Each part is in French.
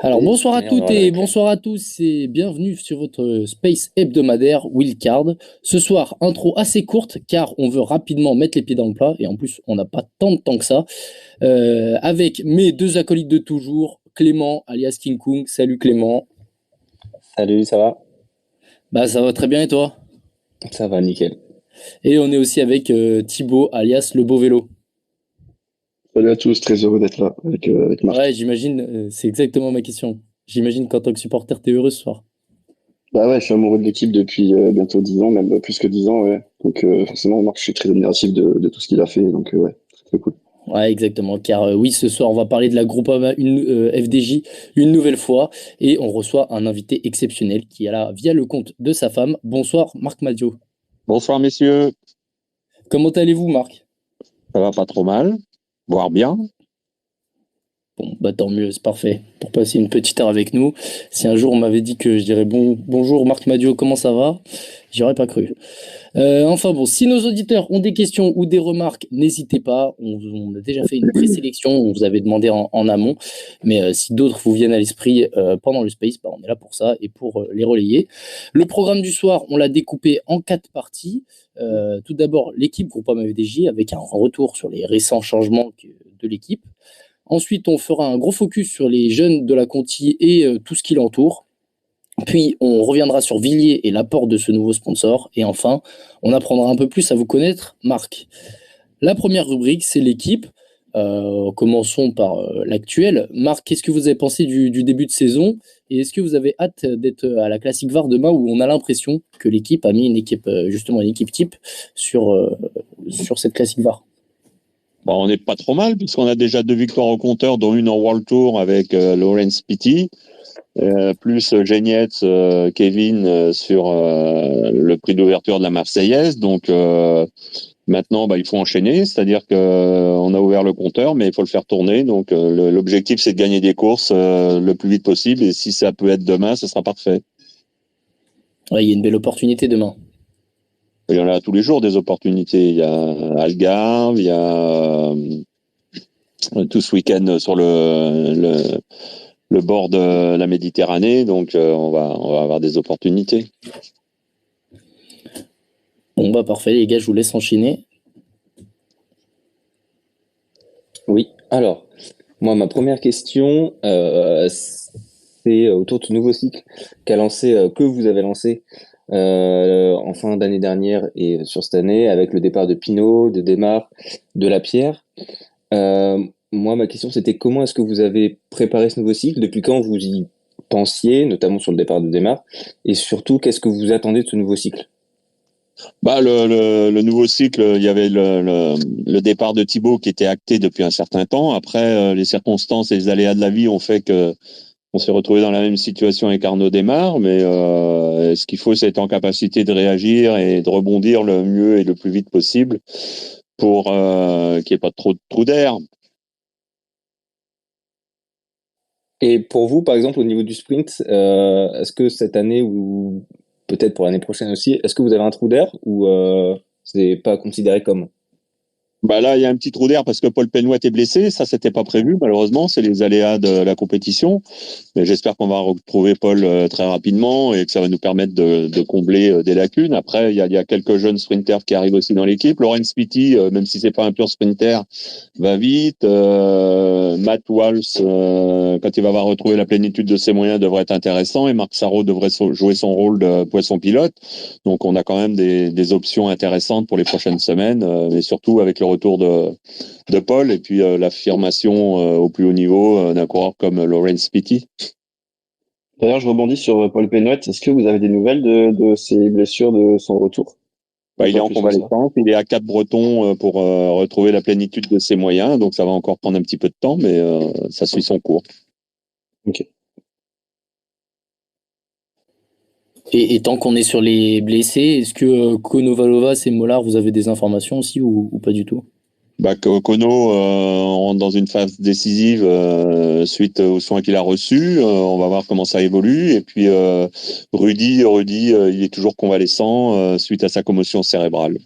Alors Et bonsoir à on toutes aura la et récré. bonsoir à tous et bienvenue sur votre space hebdomadaire Wildcard. Ce soir, intro assez courte car on veut rapidement mettre les pieds dans le plat et en plus on n'a pas tant de temps que ça. Avec mes deux acolytes de toujours, Clément alias King Kong. Salut Clément. Salut, ça va? Bah ça va très bien et toi? Ça va, nickel. Et on est aussi avec Thibaut alias le beau vélo. Salut à tous, très heureux d'être là avec Ouais, Marc. j'imagine, c'est exactement ma question. J'imagine qu'en tant que supporter, t'es heureux ce soir. Bah ouais, je suis amoureux de l'équipe depuis bientôt 10 ans, même plus que 10 ans, ouais. Donc forcément, Marc, je suis très admiratif de tout ce qu'il a fait, donc ouais, très cool. Ouais, exactement. Car oui, ce soir, on va parler de la Groupama FDJ une nouvelle fois et on reçoit un invité exceptionnel qui est là via le compte de sa femme. Bonsoir, Marc Madio. Bonsoir messieurs, Comment allez-vous, Marc? ça va pas trop mal, voire bien. Bon, bah tant mieux, c'est parfait pour passer une petite heure avec nous. Si un jour on m'avait dit que je dirais bonjour Marc Madio, comment ça va? J'aurais pas cru. Enfin bon, si nos auditeurs ont des questions ou des remarques, n'hésitez pas. On a déjà fait une présélection, on vous avait demandé en amont. Mais si d'autres vous viennent à l'esprit pendant le space, bah, on est là pour ça et pour les relayer. Le programme du soir, on l'a découpé en 4 parties. Tout d'abord, l'équipe Groupama FDJ avec un retour sur les récents changements de l'équipe. Ensuite, on fera un gros focus sur les jeunes de la Conti et tout ce qui l'entoure. Puis, on reviendra sur Villiers et l'apport de ce nouveau sponsor. Et enfin, on apprendra un peu plus à vous connaître, Marc. La première rubrique, c'est l'équipe. Commençons par l'actuel. Marc, qu'est-ce que vous avez pensé du début de saison? Et est-ce que vous avez hâte d'être à la Classic VAR demain où on a l'impression que l'équipe a mis une équipe, justement une équipe type sur cette Classic VAR? Bon, on n'est pas trop mal puisqu'on a déjà 2 victoires au compteur, dont une en World Tour avec Lawrence Pitty, plus Genietz, Kevin sur le prix d'ouverture de la Marseillaise. Donc maintenant, il faut enchaîner, c'est-à-dire que on a ouvert le compteur, mais il faut le faire tourner. Donc l'objectif, c'est de gagner des courses le plus vite possible. Et si ça peut être demain, ce sera parfait. Ouais, il y a une belle opportunité demain. Il y en a tous les jours des opportunités. Il y a Algarve, il y a tout ce week-end sur le bord de la Méditerranée, donc on va avoir des opportunités. Bon, bah parfait, les gars, je vous laisse enchaîner. Oui, alors, moi, ma première question, c'est autour de ce nouveau cycle que vous avez lancé en fin d'année dernière et sur cette année, avec le départ de Pinot, de Desmar, de Lapierre. Moi, ma question, c'était comment est-ce que vous avez préparé ce nouveau cycle? Depuis quand vous y pensiez, notamment sur le départ de Desmar? Et surtout, qu'est-ce que vous attendez de ce nouveau cycle? Le nouveau cycle, il y avait le départ de Thibaut qui était acté depuis un certain temps. Après, les circonstances et les aléas de la vie ont fait que on s'est retrouvé dans la même situation avec Arnaud Desmar, mais ce qu'il faut, c'est être en capacité de réagir et de rebondir le mieux et le plus vite possible pour qu'il n'y ait pas trop de trous d'air. Et pour vous, par exemple, au niveau du sprint, est-ce que cette année ou peut-être pour l'année prochaine aussi, est-ce que vous avez un trou d'air ou c'est pas considéré comme? Là, il y a un petit trou d'air parce que Paul Penouette est blessé. Ça, c'était pas prévu, malheureusement. C'est les aléas de la compétition. Mais j'espère qu'on va retrouver Paul très rapidement et que ça va nous permettre de combler des lacunes. Après, il y a quelques jeunes sprinters qui arrivent aussi dans l'équipe. Lawrence Pitty, même si c'est pas un pur sprinter, va vite. Matt Walsh, quand il va avoir retrouvé la plénitude de ses moyens, devrait être intéressant. Et Marc Sarraud devrait jouer son rôle de poisson pilote. Donc, on a quand même des options intéressantes pour les prochaines semaines, et surtout avec le retour de Paul et puis l'affirmation au plus haut niveau d'un coureur comme Lawrence Pitty. D'ailleurs, je rebondis sur Paul Penouette. Est-ce que vous avez des nouvelles de ses blessures, de son retour? Ou Il est pas en plus que ça? convalescence, il est à Cap-Breton pour retrouver la plénitude de ses moyens, donc ça va encore prendre un petit peu de temps, mais ça suit son cours. Ok. Et tant qu'on est sur les blessés, est-ce que Konovalova et Mollard, vous avez des informations aussi ou pas du tout? Kono rentre dans une phase décisive suite aux soins qu'il a reçus. On va voir comment ça évolue. Et puis Rudy, il est toujours convalescent suite à sa commotion cérébrale.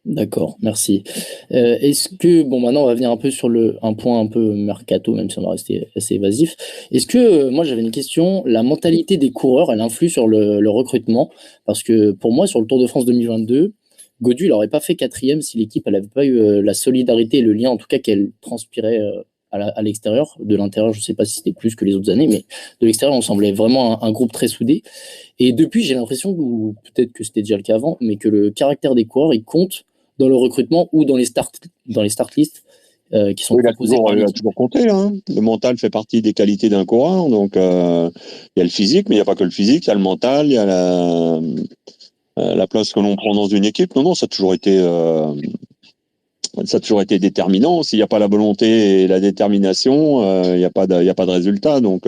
D'accord, merci. Est-ce que, bon, maintenant on va venir un peu sur un point un peu mercato, même si on va rester assez évasif. Est-ce que, moi j'avais une question, la mentalité des coureurs, elle influe sur le recrutement? Parce que pour moi, sur le Tour de France 2022, Gaudu, il n'aurait pas fait quatrième si l'équipe, elle n'avait pas eu la solidarité et le lien, en tout cas, qu'elle transpirait à l'extérieur. De l'intérieur, je ne sais pas si c'était plus que les autres années, mais de l'extérieur, on semblait vraiment un groupe très soudé. Et depuis, j'ai l'impression, ou peut-être que c'était déjà le cas avant, mais que le caractère des coureurs, il compte dans le recrutement ou dans les start lists qui sont Oui, proposés par il a l'équipe. toujours compté, hein. Le mental fait partie des qualités d'un coureur. Donc, il y a le physique, mais il n'y a pas que le physique. Il y a le mental, il y a la place que l'on prend dans une équipe. Non, non, ça a toujours été déterminant. S'il n'y a pas la volonté et la détermination, il y a pas de résultat. Donc,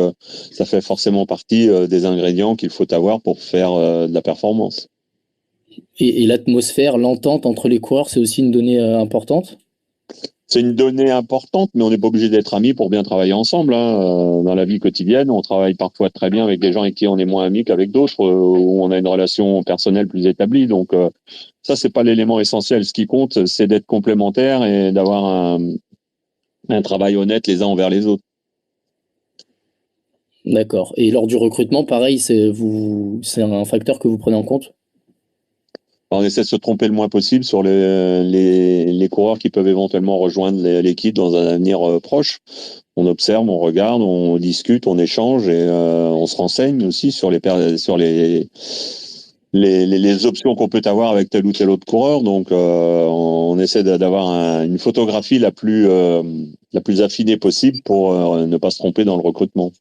ça fait forcément partie des ingrédients qu'il faut avoir pour faire de la performance. Et l'atmosphère, l'entente entre les coureurs, c'est aussi une donnée importante. C'est une donnée importante, mais on n'est pas obligé d'être amis pour bien travailler ensemble, hein. Dans la vie quotidienne, on travaille parfois très bien avec des gens avec qui on est moins amis qu'avec d'autres, où on a une relation personnelle plus établie. Donc, ça, c'est pas l'élément essentiel. Ce qui compte, c'est d'être complémentaire et d'avoir un travail honnête les uns envers les autres. D'accord. Et lors du recrutement, pareil, c'est un facteur que vous prenez en compte? On essaie de se tromper le moins possible sur les coureurs qui peuvent éventuellement rejoindre l'équipe dans un avenir proche. On observe, on regarde, on discute, on échange et on se renseigne aussi sur les options qu'on peut avoir avec tel ou tel autre coureur. Donc, on essaie d'avoir une photographie la plus affinée possible pour ne pas se tromper dans le recrutement.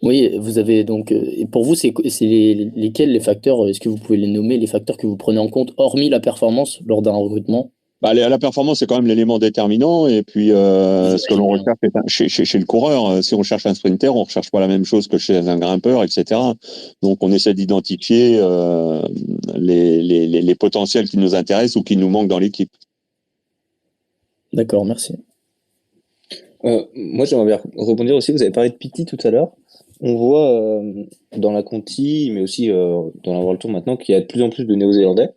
Oui, vous avez donc, et pour vous, c'est lesquels les facteurs, est-ce que vous pouvez les nommer, les facteurs que vous prenez en compte, hormis la performance lors d'un recrutement? Bah, la performance, c'est quand même l'élément déterminant. Et puis, ce que l'on J'imagine bien. recherche chez le coureur, si on cherche un sprinter, on recherche pas la même chose que chez un grimpeur, etc. Donc, on essaie d'identifier les potentiels qui nous intéressent ou qui nous manquent dans l'équipe. D'accord, merci. Moi, j'aimerais bien rebondir aussi. Vous avez parlé de Pity tout à l'heure. On voit dans la Conti, mais aussi dans la World Tour maintenant, qu'il y a de plus en plus de Néo-Zélandais.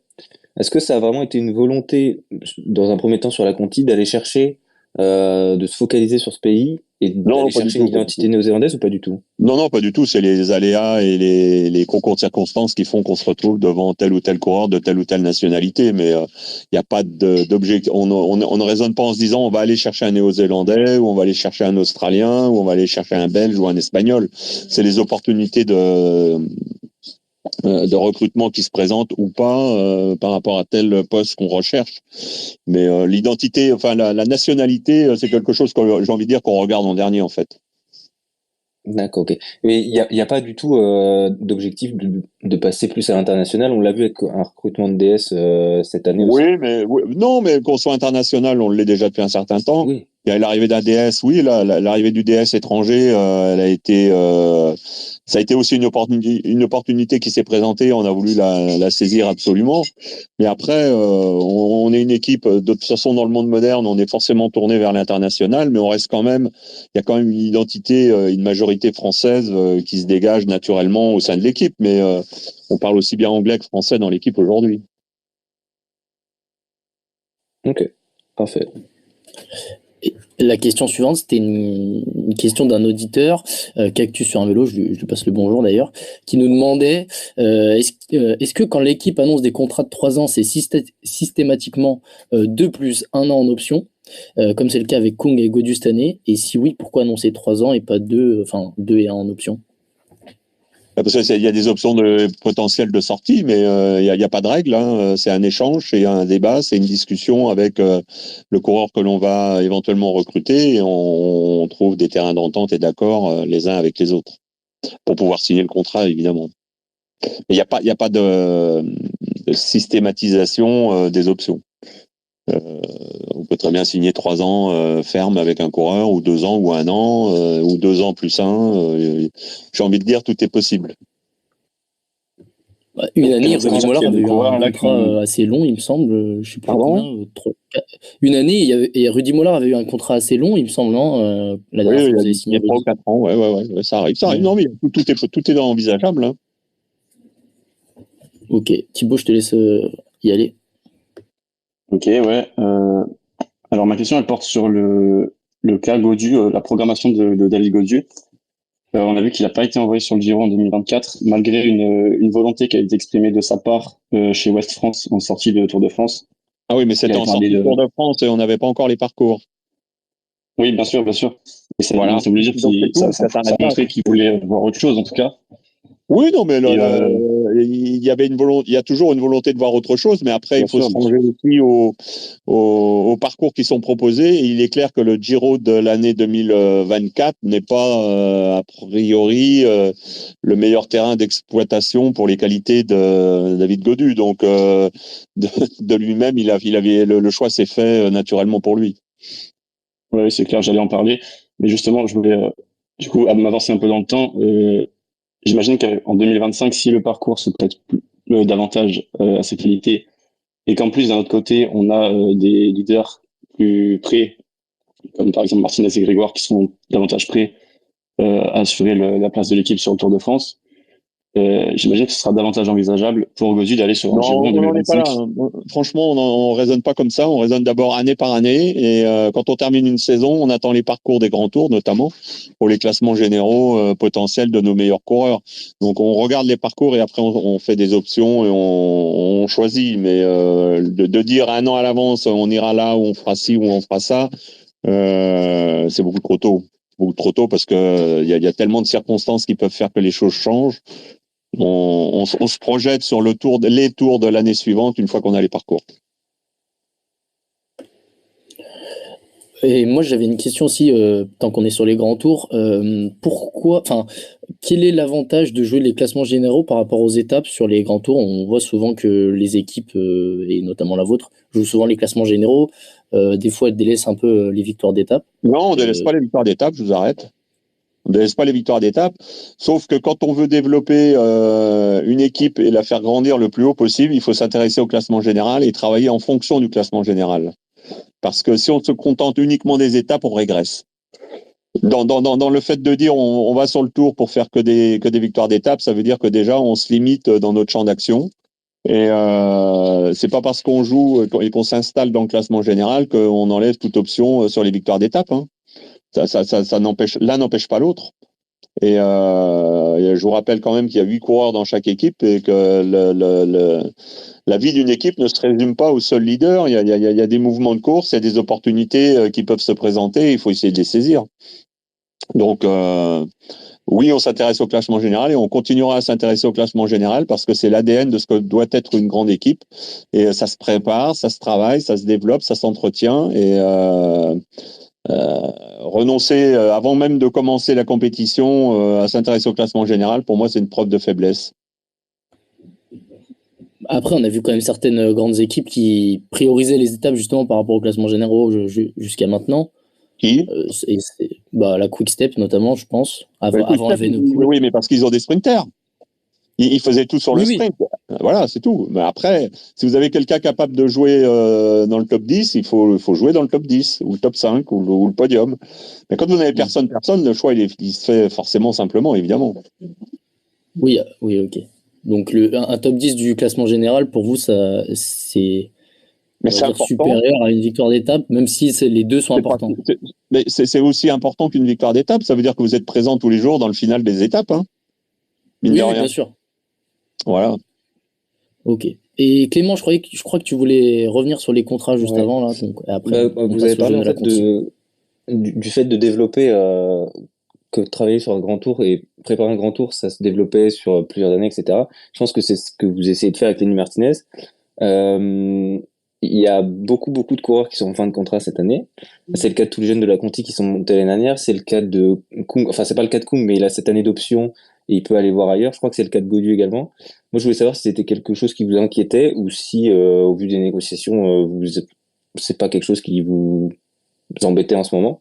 Est-ce que ça a vraiment été une volonté, dans un premier temps sur la Conti, d'aller chercher, de se focaliser sur ce pays et Non, d'aller pas du chercher une tout. Pas du identité tout. néo-zélandaise ou pas du tout? Non, non, pas du tout. C'est les aléas et les concours de circonstances qui font qu'on se retrouve devant tel ou tel coureur de telle ou telle nationalité. Mais il n'y a pas d'objectif. On ne raisonne pas en se disant on va aller chercher un Néo-Zélandais ou on va aller chercher un Australien ou on va aller chercher un Belge ou un Espagnol. C'est les opportunités de recrutement qui se présentent ou pas par rapport à tel poste qu'on recherche. Mais l'identité, enfin la nationalité, c'est quelque chose que j'ai envie de dire qu'on regarde en dernier en fait. D'accord, ok. Mais il y a pas du tout d'objectif de passer plus à l'international. On l'a vu avec un recrutement de DS cette année aussi. Non, mais qu'on soit international, on l'est déjà depuis un certain temps. Oui, Il y a l'arrivée d'un DS, oui, l'arrivée du DS étranger, ça a été aussi une opportunité qui s'est présentée. On a voulu la saisir absolument. Mais après, on est une équipe, de toute façon, dans le monde moderne, on est forcément tourné vers l'international, mais on reste quand même, il y a quand même une identité, une majorité française qui se dégage naturellement au sein de l'équipe. Mais on parle aussi bien anglais que français dans l'équipe aujourd'hui. ok, parfait. Et la question suivante, c'était une question d'un auditeur, Cactus sur un vélo, je lui passe le bonjour d'ailleurs, qui nous demandait est-ce que quand l'équipe annonce des contrats de 3 ans, c'est systématiquement 2 plus 1 an en option, comme c'est le cas avec Kung et Godu cette année, et si oui, pourquoi annoncer 3 ans et pas 2, enfin 2 et 1 en option? Parce qu'il y a des options potentielles de sortie, mais il y a pas de règle, hein. C'est un échange, c'est un débat, c'est une discussion avec le coureur que l'on va éventuellement recruter et on trouve des terrains d'entente et d'accord les uns avec les autres pour pouvoir signer le contrat, évidemment. Mais il y a pas de systématisation des options. On peut très bien signer 3 ans ferme avec un coureur ou 2 ans ou 1 an ou 2 ans plus un. J'ai envie de dire tout est possible. Une Et année, donc, ça veut Rudy dire Mollard qu'il y a avait des eu un coureurs là contrat qui. assez long, il me semble, je sais plus combien, Pardon? une année, et Rudy Mollard avait eu un contrat assez long, il me semble, non, la Oui, dernière fois que vous avez il y signé a 3 ou Rudy. 4 ans, ouais, ça arrive. Ça arrive, Ouais. non, mais tout est envisageable, hein. Ok, Thibaut, je te laisse y aller. Ok, ouais. Alors ma question elle porte sur le cas Gaudu, la programmation de David Gaudu. On a vu qu'il n'a pas été envoyé sur le Giro en 2024, malgré une volonté qui a été exprimée de sa part chez West France en sortie de Tour de France. Ah oui, mais Il c'était avait en parlé sortie de de... Tour de France et on n'avait pas encore les parcours. Oui, bien sûr, bien sûr. Et ça, Voilà. donc ça voulait dire Donc c'est tout, ça ça s'arrête là. montrait qu'il voulait voir autre chose en tout cas. Oui, non, mais Et il y avait une volonté, il y a toujours une volonté de voir autre chose, mais après, bien il faut sûr, se bien ranger sûr. aussi aux parcours qui sont proposés. Et il est clair que le Giro de l'année 2024 n'est pas, a priori, le meilleur terrain d'exploitation pour les qualités de David Gaudu. Donc, de lui-même, il avait, le choix s'est fait naturellement pour lui. Ouais, c'est clair, j'allais en parler. Mais justement, je voulais du coup m'avancer un peu dans le temps. J'imagine qu'en 2025, si le parcours se prête davantage à ses qualités et qu'en plus, d'un autre côté, on a des leaders plus prêts, comme par exemple Martinez et Grégoire, qui sont davantage prêts à assurer la place de l'équipe sur le Tour de France, j'imagine que ce sera davantage envisageable pour Gaudu d'aller sur un Non, Giro en on n'en est pas là, 2025. hein. Franchement, on raisonne pas comme ça. On raisonne d'abord année par année. Et quand on termine une saison, on attend les parcours des grands tours, notamment pour les classements généraux potentiels de nos meilleurs coureurs. Donc, on regarde les parcours et après, on fait des options et on choisit. Mais de dire un an à l'avance, on ira là ou on fera ci ou on fera ça, c'est beaucoup trop tôt. Beaucoup trop tôt parce que il y a tellement de circonstances qui peuvent faire que les choses changent. On se projette sur les tours de l'année suivante une fois qu'on a les parcours. Et moi, j'avais une question aussi, tant qu'on est sur les grands tours. Quel est l'avantage de jouer les classements généraux par rapport aux étapes sur les grands tours? On voit souvent que les équipes, et notamment la vôtre, jouent souvent les classements généraux. Des fois, elles délaissent un peu les victoires d'étape. Non, on ne délaisse Euh, pas les victoires d'étape, je vous arrête. On ne délaisse pas les victoires d'étape, sauf que quand on veut développer une équipe et la faire grandir le plus haut possible, il faut s'intéresser au classement général et travailler en fonction du classement général. Parce que si on se contente uniquement des étapes, on régresse. Dans le fait de dire on va sur le tour pour faire que des victoires d'étape, ça veut dire que déjà on se limite dans notre champ d'action. Et c'est pas parce qu'on joue et qu'on s'installe dans le classement général qu'on enlève toute option sur les victoires d'étape, hein. Ça n'empêche, l'un n'empêche pas l'autre. Et je vous rappelle quand même qu'il y a 8 coureurs dans chaque équipe et que la vie d'une équipe ne se résume pas au seul leader. Il y a des mouvements de course, il y a des opportunités qui peuvent se présenter. Il faut essayer de les saisir. Donc, oui, on s'intéresse au classement général et on continuera à s'intéresser au classement général parce que c'est l'ADN de ce que doit être une grande équipe. Et ça se prépare, ça se travaille, ça se développe, ça s'entretient. Et renoncer avant même de commencer la compétition à s'intéresser au classement général, pour moi, c'est une preuve de faiblesse. Après, on a vu quand même certaines grandes équipes qui priorisaient les étapes justement par rapport au classement généraux jusqu'à maintenant. Qui La Quick Step notamment, je pense, avant Quick-Step, Evenepoel. oui, mais parce qu'ils ont des sprinters. Ils faisaient tout sur le Oui, oui. sprint. Voilà, c'est tout. Mais après, si vous avez quelqu'un capable de jouer dans le top 10, il faut jouer dans le top 10, ou le top 5, ou le podium. Mais quand vous n'avez personne, le choix, il se fait forcément simplement, évidemment. Oui, oui, ok. Donc un top 10 du classement général, pour vous, ça c'est, Mais on va c'est dire, important. supérieur à une victoire d'étape, même si les deux sont importants. Mais c'est aussi important qu'une victoire d'étape. Ça veut dire que vous êtes présent tous les jours dans le final des étapes, hein, mine Oui, de oui, rien. bien sûr. Voilà. Ok. Et Clément, je crois que tu voulais revenir sur les contrats juste Ouais. avant, là. Donc, après, on Vous avez passe au parlé jeune en de la fait Conti. du fait de développer, que travailler sur un grand tour et préparer un grand tour, ça se développait sur plusieurs années, etc. Je pense que c'est ce que vous essayez de faire avec Lenny Martinez. Euh, il y a beaucoup de coureurs qui sont en fin de contrat cette année. C'est le cas de tous les jeunes de la Conti qui sont montés l'année dernière. C'est le cas de Kung. Enfin, c'est pas le cas de Kung, mais il a cette année d'option et il peut aller voir ailleurs. Je crois que c'est le cas de Gaudu également. Moi, je voulais savoir si c'était quelque chose qui vous inquiétait ou si, au vu des négociations, c'est pas quelque chose qui vous embêtait en ce moment.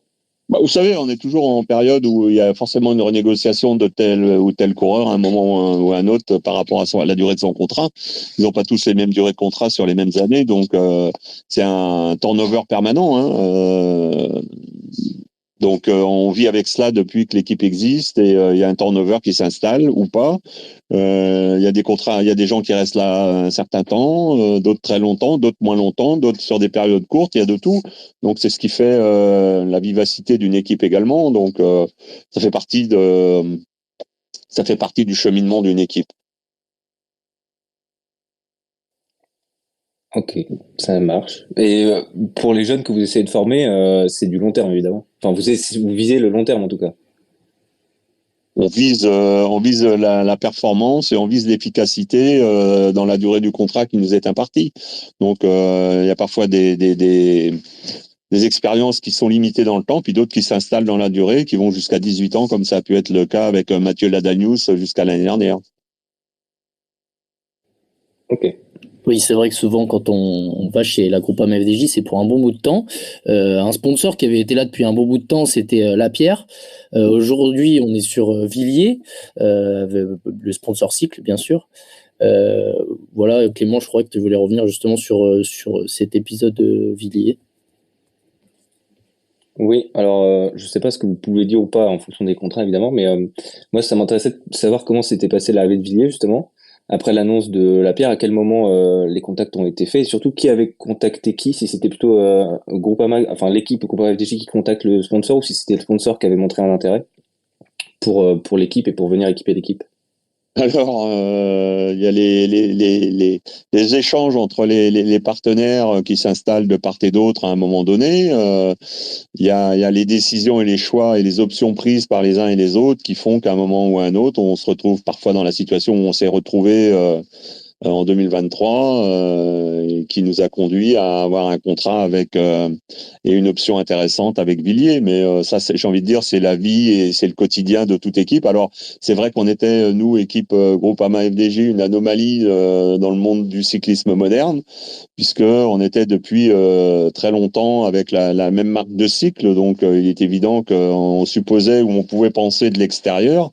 Bah, vous savez, on est toujours en période où il y a forcément une renégociation de tel ou tel coureur à un moment ou à un autre par rapport à la durée de son contrat. Ils n'ont pas tous les mêmes durées de contrat sur les mêmes années, donc c'est un turnover permanent, hein. Donc on vit avec cela depuis que l'équipe existe et il y a un turnover qui s'installe ou pas. Il y a des contrats, il y a des gens qui restent là un certain temps, d'autres très longtemps, d'autres moins longtemps, d'autres sur des périodes courtes. Il y a de tout. Donc c'est ce qui fait la vivacité d'une équipe également. Donc ça fait partie du cheminement d'une équipe. Ok, ça marche. Et pour les jeunes que vous essayez de former, c'est du long terme évidemment. Enfin, vous visez le long terme en tout cas. On vise la performance et on vise l'efficacité dans la durée du contrat qui nous est imparti. Donc il y a parfois des expériences qui sont limitées dans le temps, puis d'autres qui s'installent dans la durée, qui vont jusqu'à 18 ans, comme ça a pu être le cas avec Mathieu Ladanius jusqu'à l'année dernière. Ok. Oui, c'est vrai que souvent, quand on va chez la Groupama FDJ, c'est pour un bon bout de temps. Un sponsor qui avait été là depuis un bon bout de temps, c'était Lapierre. Aujourd'hui, on est sur Villiers, le sponsor cycle, bien sûr. Voilà, Clément, je crois que tu voulais revenir justement sur cet épisode de Villiers. Oui, alors je sais pas ce que vous pouvez dire ou pas en fonction des contrats évidemment, mais moi ça m'intéressait de savoir comment s'était passé l'arrivée de Villiers justement après l'annonce de la pierre, à quel moment les contacts ont été faits et surtout qui avait contacté qui, si c'était plutôt Groupama, enfin l'équipe Groupama FDJ qui contacte le sponsor ou si c'était le sponsor qui avait montré un intérêt pour l'équipe et pour venir équiper l'équipe. Alors, il y a les échanges entre les partenaires qui s'installent de part et d'autre à un moment donné. Il y a les décisions et les choix et les options prises par les uns et les autres qui font qu'à un moment ou à un autre, on se retrouve parfois dans la situation où on s'est retrouvé en 2023 et qui nous a conduit à avoir un contrat avec et une option intéressante avec Villiers. Mais ça, j'ai envie de dire, c'est la vie et c'est le quotidien de toute équipe. Alors, c'est vrai qu'on était, nous, équipe Groupama FDJ, une anomalie dans le monde du cyclisme moderne, puisque on était depuis très longtemps avec la même marque de cycle. Donc, il est évident qu'on supposait ou on pouvait penser de l'extérieur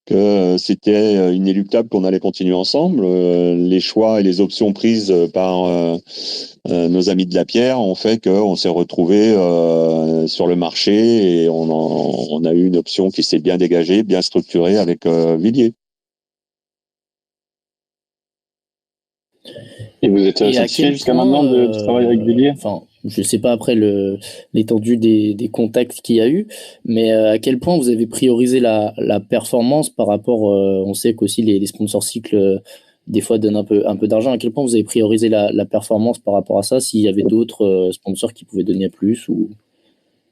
que c'était inéluctable qu'on allait continuer ensemble. Les choix et les options prises par nos amis de la Pierre ont fait qu'on s'est retrouvé sur le marché et on a eu une option qui s'est bien dégagée, bien structurée avec Villiers. Et vous êtes Et à satisfait quel jusqu'à point, maintenant du travail avec Villiers? enfin, je sais pas après l'étendue des contacts qu'il y a eu, mais à quel point vous avez priorisé la performance par rapport, on sait qu'aussi les sponsors cycles, des fois donnent un peu d'argent. À quel point vous avez priorisé la performance par rapport à ça, s'il y avait d'autres sponsors qui pouvaient donner plus ou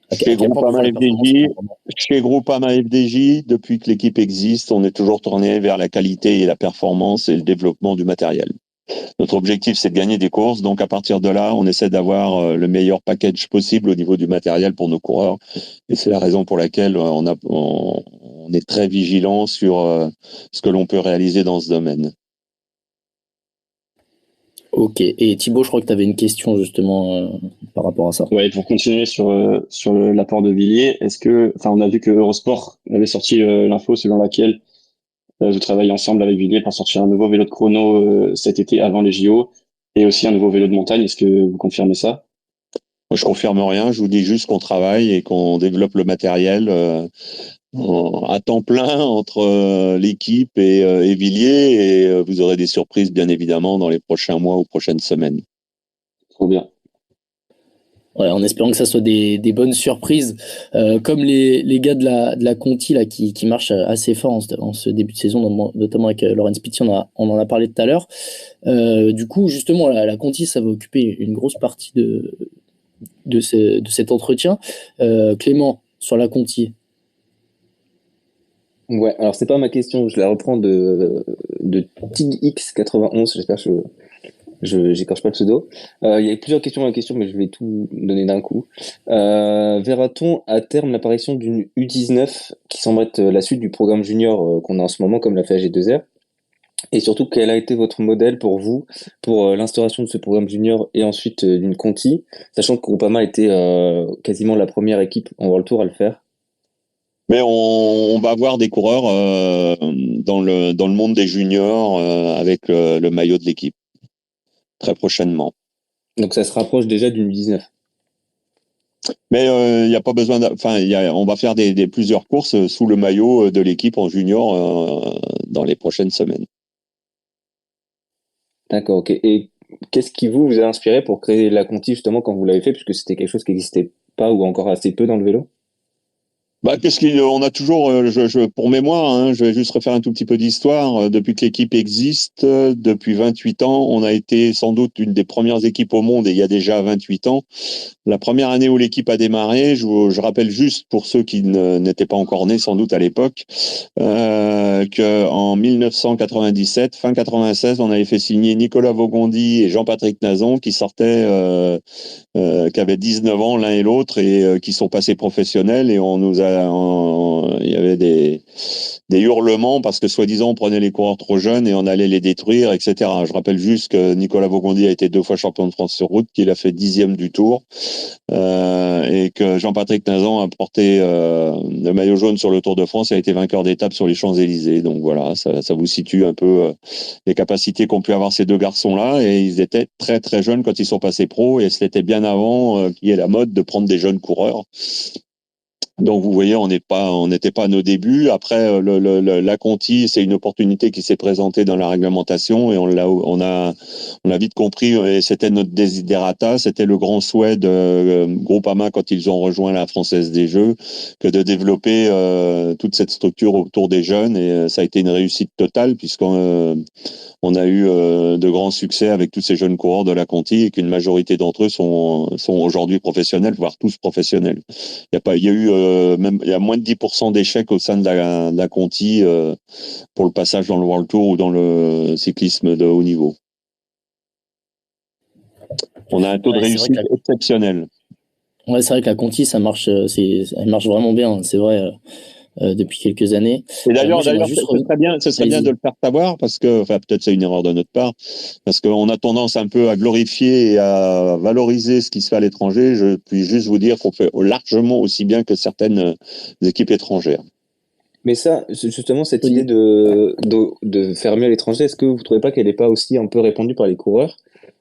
à Chez quel point pour vous Groupama la performance c'est FDJ, important? chez Groupama FDJ, depuis que l'équipe existe, on est toujours tourné vers la qualité et la performance et le développement du matériel. Notre objectif, c'est de gagner des courses. Donc, à partir de là, on essaie d'avoir le meilleur package possible au niveau du matériel pour nos coureurs. Et c'est la raison pour laquelle on est très vigilant sur ce que l'on peut réaliser dans ce domaine. Ok. Et Thibaut, je crois que tu avais une question justement par rapport à ça. Ouais, pour continuer sur l'apport de Villiers, enfin, on a vu que Eurosport avait sorti l'info selon laquelle vous travaillez ensemble avec Villiers pour sortir un nouveau vélo de chrono cet été avant les JO et aussi un nouveau vélo de montagne. Est-ce que vous confirmez ça? Moi, je confirme rien. Je vous dis juste qu'on travaille et qu'on développe le matériel à temps plein entre l'équipe et Villiers. Et vous aurez des surprises, bien évidemment, dans les prochains mois ou prochaines semaines. Trop bien. Ouais, en espérant que ça soit des bonnes surprises, comme les gars de la Conti là, qui marchent assez fort en ce début de saison, notamment avec Laurent Spitty, on en a parlé tout à l'heure. Du coup, justement, la Conti, ça va occuper une grosse partie de cet entretien. Clément, sur la Conti. Ouais, alors c'est pas ma question, je la reprends de TigX91, j'espère que j'écorche pas le pseudo. Il y a plusieurs questions dans la question, mais je vais tout donner d'un coup. Verra-t-on à terme l'apparition d'une U19 qui semble être la suite du programme junior qu'on a en ce moment, comme l'a fait AG2R? Et surtout, quel a été votre modèle pour vous, pour l'instauration de ce programme junior et ensuite d'une Conti, sachant que Groupama était quasiment la première équipe en World Tour à le faire? Mais on va avoir des coureurs dans le monde des juniors avec le maillot de l'équipe très prochainement. Donc ça se rapproche déjà d'une U19. Mais il n'y a pas besoin. Enfin, on va faire plusieurs courses sous le maillot de l'équipe en junior dans les prochaines semaines. D'accord, ok. Et qu'est-ce qui vous a inspiré pour créer la Conti justement quand vous l'avez fait, puisque c'était quelque chose qui n'existait pas ou encore assez peu dans le vélo? Bah, on a toujours, pour mémoire, hein, je vais juste refaire un tout petit peu d'histoire. Depuis que l'équipe existe, depuis 28 ans, on a été sans doute une des premières équipes au monde, et il y a déjà 28 ans. La première année où l'équipe a démarré, je rappelle juste pour ceux qui n'étaient pas encore nés sans doute à l'époque, qu'en 1997, fin 96, on avait fait signer Nicolas Vaugondi et Jean-Patrick Nazon qui avaient 19 ans l'un et l'autre et qui sont passés professionnels, et il y avait des hurlements parce que soi-disant on prenait les coureurs trop jeunes et on allait les détruire, etc. Je rappelle juste que Nicolas Vaugondi a été 2 fois champion de France sur route, qu'il a fait 10e du Tour, et que Jean-Patrick Nazan a porté le maillot jaune sur le Tour de France et a été vainqueur d'étape sur les Champs-Élysées. Donc voilà, ça vous situe un peu les capacités qu'ont pu avoir ces deux garçons-là, et ils étaient très très jeunes quand ils sont passés pro, et c'était bien avant qu'il y ait la mode de prendre des jeunes coureurs. Donc vous voyez, on n'était pas à nos débuts. Après, la Conti, c'est une opportunité qui s'est présentée dans la réglementation, et on a vite compris, et c'était notre desiderata, c'était le grand souhait de Groupama quand ils ont rejoint la Française des Jeux, que de développer toute cette structure autour des jeunes, et ça a été une réussite totale puisqu'on on a eu de grands succès avec tous ces jeunes coureurs de la Conti, et qu'une majorité d'entre eux sont aujourd'hui professionnels, voire tous professionnels. Il y a moins de 10% d'échecs au sein de la Conti pour le passage dans le World Tour ou dans le cyclisme de haut niveau. On a un taux de réussite exceptionnel. Ouais, c'est vrai que la Conti, ça marche, elle marche vraiment bien, c'est vrai, depuis quelques années. Et d'ailleurs, ce serait bien de le faire savoir, parce que, enfin, peut-être c'est une erreur de notre part, parce qu'on a tendance un peu à glorifier et à valoriser ce qui se fait à l'étranger. Je puis juste vous dire qu'on fait largement aussi bien que certaines équipes étrangères. Mais ça, justement, cette idée de faire mieux à l'étranger, est-ce que vous trouvez pas qu'elle n'est pas aussi un peu répandue par les coureurs?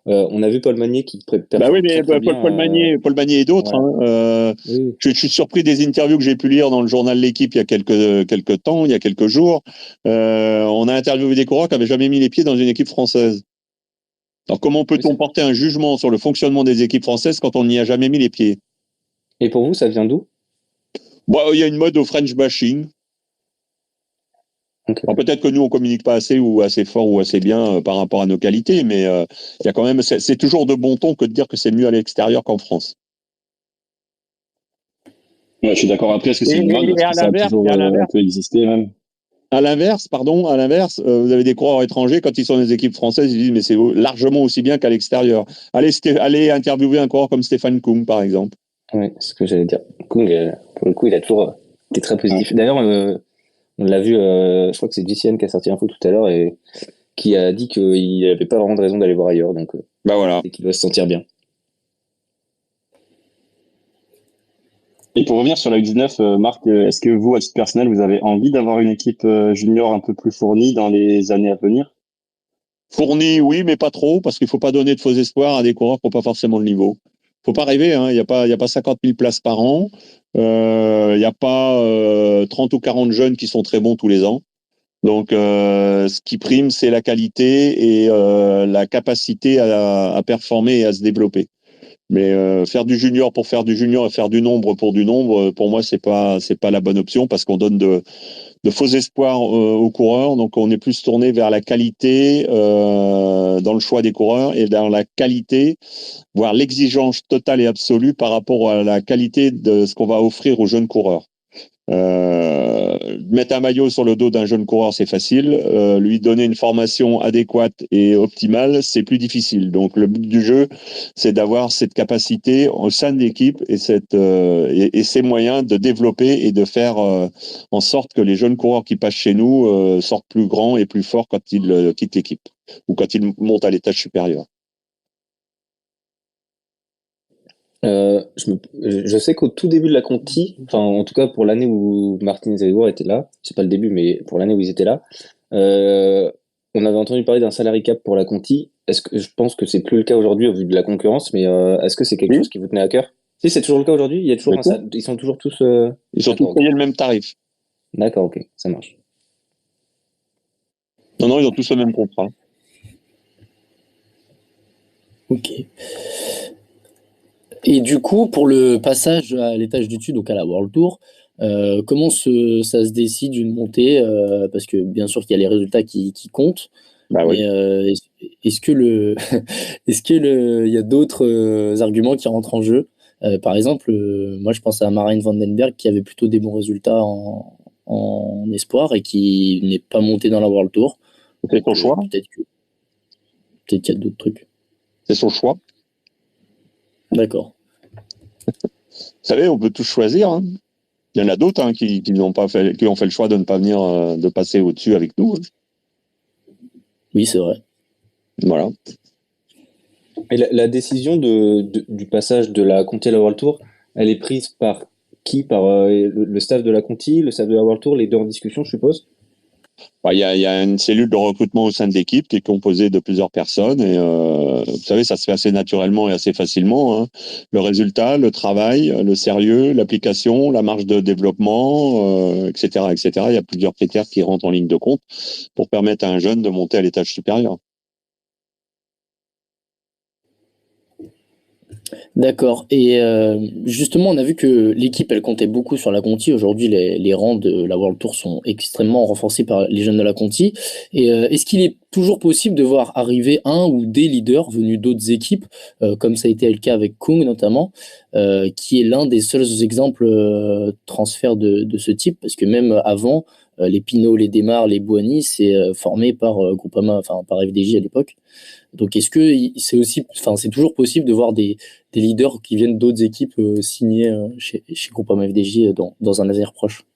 On a vu Paul Magnier qui Bah oui, mais très, très bien, Paul Magnier et d'autres. voilà. Hein, Oui. je suis surpris des interviews que j'ai pu lire dans le journal L'Équipe il y a quelques temps, il y a quelques jours. On a interviewé des coureurs qui n'avaient jamais mis les pieds dans une équipe française. Alors comment peut-on porter un jugement sur le fonctionnement des équipes françaises quand on n'y a jamais mis les pieds? Et pour vous, ça vient d'où? Bon, il y a une mode au French bashing. Okay. Alors peut-être que nous on communique pas assez ou assez fort ou assez bien par rapport à nos qualités, mais il y a quand même, c'est toujours de bon ton que de dire que c'est mieux à l'extérieur qu'en France. Ouais, je suis d'accord. Après, est-ce que c'est une mode? Est-ce que ça a toujours un peu existé même? À l'inverse, vous avez des coureurs étrangers, quand ils sont dans les équipes françaises, ils disent mais c'est largement aussi bien qu'à l'extérieur. Allez interviewer un coureur comme Stéphane Kung, par exemple. Oui, c'est ce que j'allais dire. Kung, pour le coup, il a toujours été très positif. D'ailleurs, on l'a vu, je crois que c'est JCN qui a sorti info tout à l'heure et qui a dit qu'il n'avait pas vraiment de raison d'aller voir ailleurs, donc bah voilà. et qu'il doit se sentir bien. Et pour revenir sur la U19, Marc, est-ce que vous, à titre personnel, vous avez envie d'avoir une équipe junior un peu plus fournie dans les années à venir? Fournie, oui, mais pas trop, parce qu'il faut pas donner de faux espoirs à des coureurs qui n'ont pas forcément le niveau. Faut pas rêver, hein, il y a pas 50 000 places par an, il y a pas 30 ou 40 jeunes qui sont très bons tous les ans. Donc, ce qui prime, c'est la qualité et la capacité à performer et à se développer. Mais faire du junior pour faire du junior et faire du nombre pour du nombre, pour moi, c'est pas la bonne option, parce qu'on donne de faux espoirs aux coureurs. Donc, on est plus tourné vers la qualité dans le choix des coureurs, et dans la qualité, voire l'exigence totale et absolue par rapport à la qualité de ce qu'on va offrir aux jeunes coureurs. Mettre un maillot sur le dos d'un jeune coureur, c'est facile. Lui donner une formation adéquate et optimale, c'est plus difficile. Donc le but du jeu, c'est d'avoir cette capacité au sein de l'équipe et ces moyens de développer et de faire en sorte que les jeunes coureurs qui passent chez nous sortent plus grands et plus forts quand ils quittent l'équipe ou quand ils montent à l'étage supérieur. Je sais qu'au tout début de la Conti, enfin en tout cas pour l'année où Martin et Grégoire étaient là, c'est pas le début, mais pour l'année où ils étaient là, on avait entendu parler d'un salary cap pour la Conti. Est-ce que je pense que c'est plus le cas aujourd'hui au vu de la concurrence, mais est-ce que c'est quelque chose qui vous tenait à cœur? Si, c'est toujours le cas aujourd'hui. Il y a toujours D'accord. ils sont toujours tous. Ils sont tous D'accord, ok. payés le même tarif. D'accord, ok, ça marche. Non, ils ont tous le même contrat. Ok. Et du coup, pour le passage à l'étage du dessus, donc à la World Tour, comment ça se décide une montée parce que bien sûr qu'il y a les résultats qui comptent, Bah oui. mais est-ce que il y a d'autres arguments qui rentrent en jeu? Par exemple, moi je pense à Marijn van den Berg qui avait plutôt des bons résultats en espoir et qui n'est pas monté dans la World Tour. C'est son Donc choix. peut-être qu'il y a d'autres trucs. C'est son choix. D'accord. Vous savez, on peut tous choisir. Hein. Il y en a d'autres qui n'ont pas fait, qui ont fait le choix de ne pas venir, de passer au-dessus avec nous. Hein. Oui, c'est vrai. Voilà. Et la décision du passage de la Conti à la World Tour, elle est prise par qui? Par le staff de la Conti, le staff de la World Tour, les deux en discussion, je suppose? Il y a une cellule de recrutement au sein de l'équipe qui est composée de plusieurs personnes et vous savez, ça se fait assez naturellement et assez facilement. Hein. Le résultat, le travail, le sérieux, l'application, la marge de développement, etc., etc. Il y a plusieurs critères qui rentrent en ligne de compte pour permettre à un jeune de monter à l'étage supérieur. D'accord. Et justement, on a vu que l'équipe, elle comptait beaucoup sur la Conti. Aujourd'hui, les rangs de la World Tour sont extrêmement renforcés par les jeunes de la Conti. Et est-ce qu'il est toujours possible de voir arriver un ou des leaders venus d'autres équipes, comme ça a été le cas avec Kung notamment, qui est l'un des seuls exemples transferts de ce type, parce que même avant, les Pinot, les Démarre, les Boigny, c'est formé par Groupama, enfin par FDJ à l'époque. Donc est-ce que c'est aussi, enfin c'est toujours possible de voir des leaders qui viennent d'autres équipes signer chez Groupama FDJ dans un avenir proche?